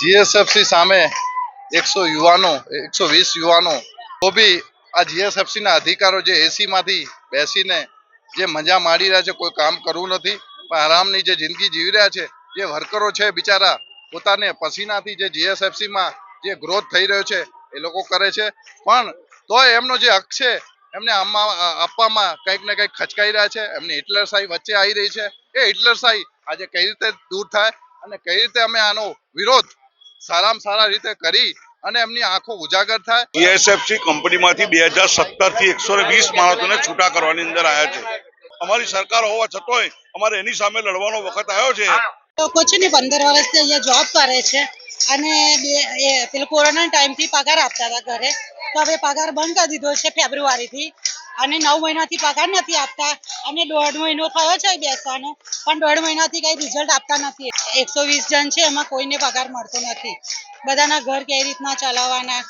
GSFC સામે 120 યુવાનો તો બી આ જીએસએફસી ના અધિકારો જે એસી માંથી બેસીને જે મજા માણી રહ્યા છે, કોઈ કામ કરવું નથી, પણ આરામની જે જિંદગી જીવી રહ્યા છે. જે વર્કરો છે બિચારા પોતાને પસીનાથી જે જીએસએફસી માં જે ગ્રોથ થઈ રહ્યો છે એ લોકો કરે છે, પણ તોય એમનો જે હક છે એમને આપવામાં કંઈક ને કંઈક ખચકાઈ રહ્યા છે. એમની હિટલરશાહી વચ્ચે આવી રહી છે. એ હિટલરશાહી આજે કઈ રીતે દૂર થાય અને કઈ રીતે અમે આનો વિરોધ સારામાં સારા રીતે કરી અને એમની આંખો ઉજાગર થાય. જીએસએફસી કંપનીમાંથી 2017 થી 120 માણસોને છૂટા કરવાની અંદર આવ્યા છે. અમારી સરકાર હોવા છતાંય અમારે એની સામે લડવાનો વખત આવ્યો છે. લોકો છે ને 15 વર્ષથી અહીંયા જોબ કરે છે અને પેલું કોરોના ટાઈમથી પગાર આપતા હતા ઘરે, તો હવે પગાર બંધ કરી દીધો છે ફેબ્રુઆરીથી, અને 9 મહિનાથી પગાર નથી આપતા અને 1.5 મહિનો થયો છે બેસવાનો, પણ 1.5 મહિનાથી કઈ રિઝલ્ટ આપતા નથી. 120 જણ છે, એમાં કોઈને પગાર મળતો નથી. બધાના ઘર કેવી રીતના ચલાવવાના,